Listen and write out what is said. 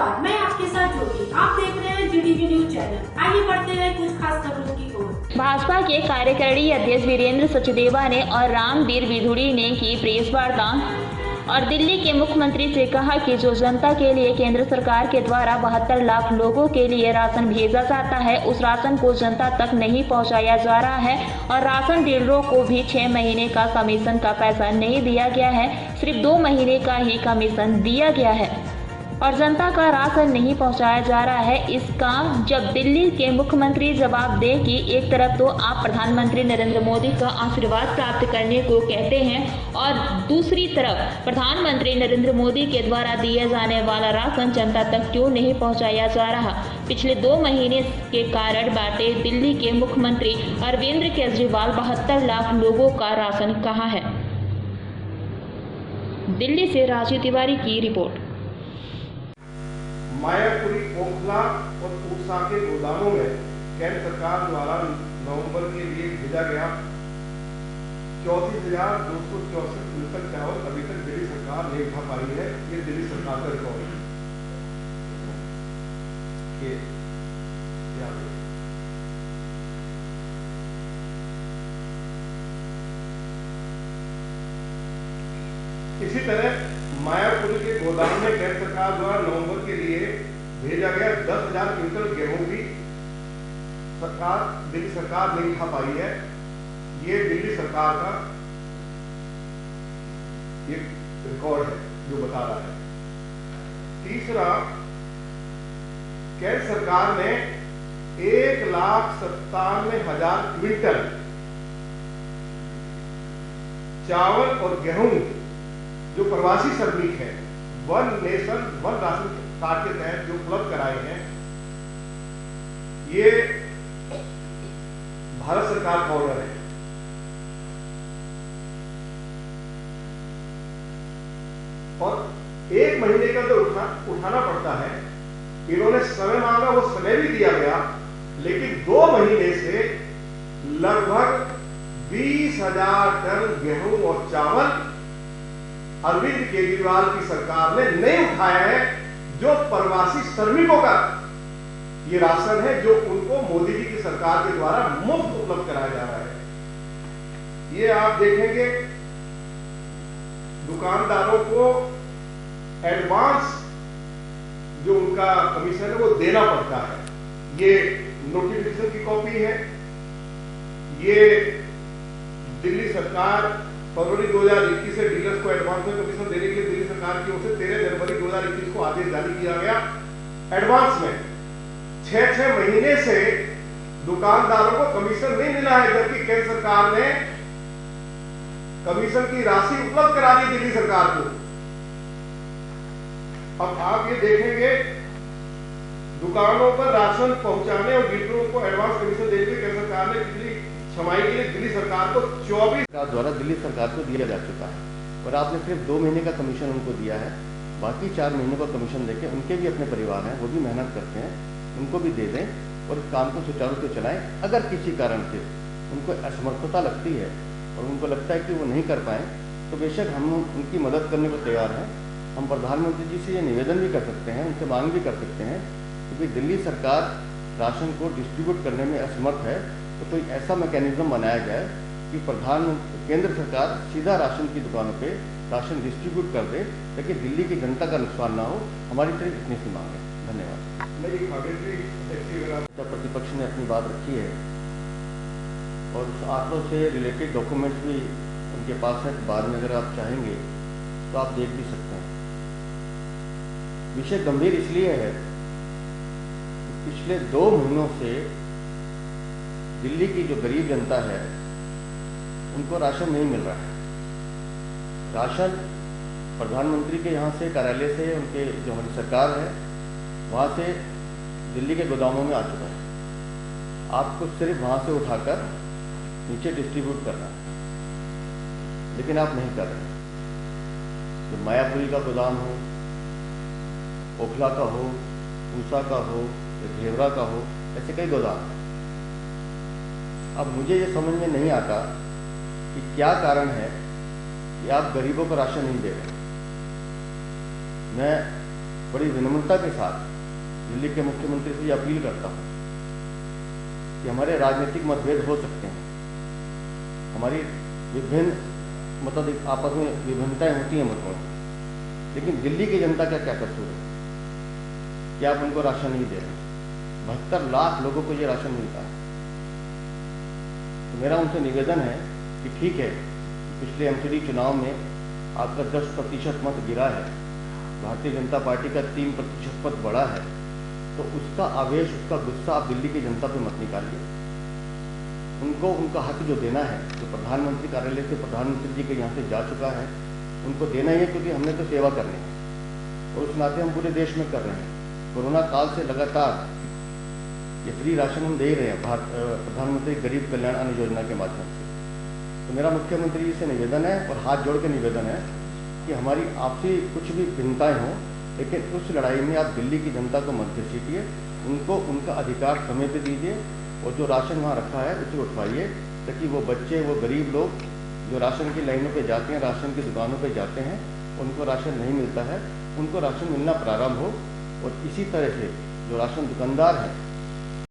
नमस्कार, मैं आपके साथ ज्योति। आप देख रहे हैं GTV न्यूज चैनल। आइए बढ़ते हैं कुछ खास खबरों की ओर। भाजपा के कार्यकारिणी अध्यक्ष वीरेंद्र सचदेवा ने और रामवीर विधुड़ी ने की प्रेस वार्ता और दिल्ली के मुख्यमंत्री से कहा कि जो जनता के लिए केंद्र सरकार के द्वारा 72 लाख लोगों के लिए राशन भेजा जाता है, उस राशन को जनता तक नहीं पहुंचाया जा रहा है और राशन डीलरों को भी 6 महीने का कमीशन का पैसा नहीं दिया गया है, सिर्फ 2 महीने का ही कमीशन दिया गया है और जनता का राशन नहीं पहुंचाया जा रहा है। इसका जब दिल्ली के मुख्यमंत्री जवाब दें कि एक तरफ तो आप प्रधानमंत्री नरेंद्र मोदी का आशीर्वाद प्राप्त करने को कहते हैं और दूसरी तरफ प्रधानमंत्री नरेंद्र मोदी के द्वारा दिया जाने वाला राशन जनता तक क्यों नहीं पहुंचाया जा रहा। पिछले 2 महीने के कारण बाटे दिल्ली के मुख्यमंत्री अरविंद केजरीवाल 72 लाख लोगों का राशन कहाँ है। दिल्ली से राजीव तिवारी की रिपोर्ट। मायापुरी, ओखला और पूसा के गोदामों में केंद्र सरकार द्वारा नवंबर के लिए भेजा गया 34,264 क्विंटल चावल अभी तक दिल्ली सरकार नहीं उठा पाई है। ये दिल्ली सरकार का रिकॉर्ड है। इसी तरह मायापुरी के गोदाम में केंद्र सरकार द्वारा नवंबर के लिए भेजा गया 10,000 क्विंटल गेहूं भी दिल्ली सरकार नहीं उठा पाई है। ये दिल्ली सरकार का ये रिकॉर्ड है जो बता रहा है। तीसरा, केंद्र सरकार ने 1,97,000 क्विंटल चावल और गेहूं जो प्रवासी श्रमिक है one nation one ration card के तहत जो उपलब्ध कराए हैं, ये भारत सरकार का ऑर्डर है। और 1 महीने का जो उठाना पड़ता है, इन्होंने समय मांगा, वो समय भी दिया गया, लेकिन 2 महीने से लगभग 20,000 टन गेहूं और चावल अरविंद केजरीवाल की सरकार ने नहीं उठाया है। जो प्रवासी श्रमिकों का ये राशन है जो उनको मोदी जी की सरकार के द्वारा मुफ्त उपलब्ध कराया जा रहा है। ये आप देखेंगे दुकानदारों को एडवांस जो उनका कमीशन है वो देना पड़ता है। ये नोटिफिकेशन की कॉपी है। ये दिल्ली सरकार फरवरी 2021 से डीलर्स को एडवांस में कमीशन देने के लिए दिल्ली सरकार की ओर से 13 जनवरी 2021 को आदेश जारी किया गया। एडवांस में 6 महीने से दुकानदारों को कमीशन नहीं मिला है, जबकि केंद्र सरकार ने कमीशन की राशि उपलब्ध करा दी दिल्ली सरकार को। अब आप ये देखेंगे दुकानों पर राशन पहुंचाने और डीलरों को एडवांस कमीशन देने के लिए केंद्र सरकार ने पिछली छमाही के लिए दिल्ली सरकार को 24 द्वारा दिल्ली सरकार को दिया जा चुका है और आपने सिर्फ 2 महीने का कमीशन उनको दिया है। बाकी 4 महीने का कमीशन देके उनके भी अपने परिवार हैं, वो भी मेहनत करते हैं, उनको भी दे दें और इस काम को सुचारू रूप से चलाएं। अगर किसी कारण से उनको असमर्थता लगती है और उनको लगता है कि वो नहीं कर पाए, तो बेशक हम उनकी मदद करने को तैयार हैं। हम प्रधानमंत्री जी से ये निवेदन भी कर सकते हैं, उनसे मांग भी कर सकते हैं, क्योंकि दिल्ली सरकार राशन को डिस्ट्रीब्यूट करने में असमर्थ है, तो कोई ऐसा मैकेनिज्म बनाया जाए कि केंद्र सरकार सीधा राशन की दुकानों पे राशन डिस्ट्रीब्यूट कर दे, ताकि दिल्ली की जनता का नुकसान ना हो। हमारी तरफ इतनी सी मांग है। धन्यवाद। प्रतिपक्ष ने अपनी बात रखी है और उस आंकड़ों से रिलेटेड डॉक्यूमेंट्स भी उनके पास है, तो बाद में अगर आप चाहेंगे तो आप देख भी सकते हैं। विषय गंभीर इसलिए है कि पिछले 2 महीनों से दिल्ली की जो गरीब जनता है उनको राशन नहीं मिल रहा है। राशन प्रधानमंत्री के यहाँ से कार्यालय से उनके जो हमारी सरकार है वहाँ से दिल्ली के गोदामों में आ चुका है। आपको सिर्फ वहाँ से उठाकर नीचे डिस्ट्रीब्यूट करना है, लेकिन आप नहीं कर रहे। तो मायापुरी का गोदाम हो, ओखला का हो, पूसा का हो, घेवरा का हो, ऐसे कई गोदाम हैं। अब मुझे ये समझ में नहीं आता कि क्या कारण है कि आप गरीबों को राशन नहीं दे रहे। मैं बड़ी विनम्रता के साथ दिल्ली के मुख्यमंत्री से ये अपील करता हूँ कि हमारे राजनीतिक मतभेद हो सकते हैं, हमारी विभिन्न मतलब आपस में विभिन्नताएं होती हैं मतों में, लेकिन दिल्ली की जनता का क्या कसूर है कि आप उनको राशन नहीं दे रहे? 72 लाख लोगों को ये राशन मिलता है। तो मेरा उनसे निवेदन है कि ठीक है, पिछले एमसीडी चुनाव में आपका 10% मत गिरा है, भारतीय जनता पार्टी का 3% मत बढ़ा है, तो उसका आवेश, उसका गुस्सा आप दिल्ली की जनता पे मत निकालिए। उनको उनका हक जो देना है, जो प्रधानमंत्री कार्यालय से प्रधानमंत्री जी के यहाँ से जा चुका है, उनको देना ही है, क्योंकि हमने तो सेवा करनी है और उस नाते हम पूरे देश में कर रहे हैं। कोरोना काल से लगातार ये फ्री राशन हम दे ही रहे हैं प्रधानमंत्री गरीब कल्याण अन्न योजना के माध्यम से। तो मेरा मुख्यमंत्री जी से निवेदन है और हाथ जोड़ के निवेदन है कि हमारी आपसी कुछ भी भिन्नताएं हों, लेकिन उस लड़ाई में आप दिल्ली की जनता को मत घसीटिए, उनको उनका अधिकार समय पे दीजिए और जो राशन वहाँ रखा है उसे उठवाइए, ताकि वो बच्चे, वो गरीब लोग जो राशन की लाइनों पे जाते हैं, राशन की दुकानों पे जाते हैं, उनको राशन नहीं मिलता है, उनको राशन मिलना प्रारंभ हो। और इसी तरह से जो राशन दुकानदार हैं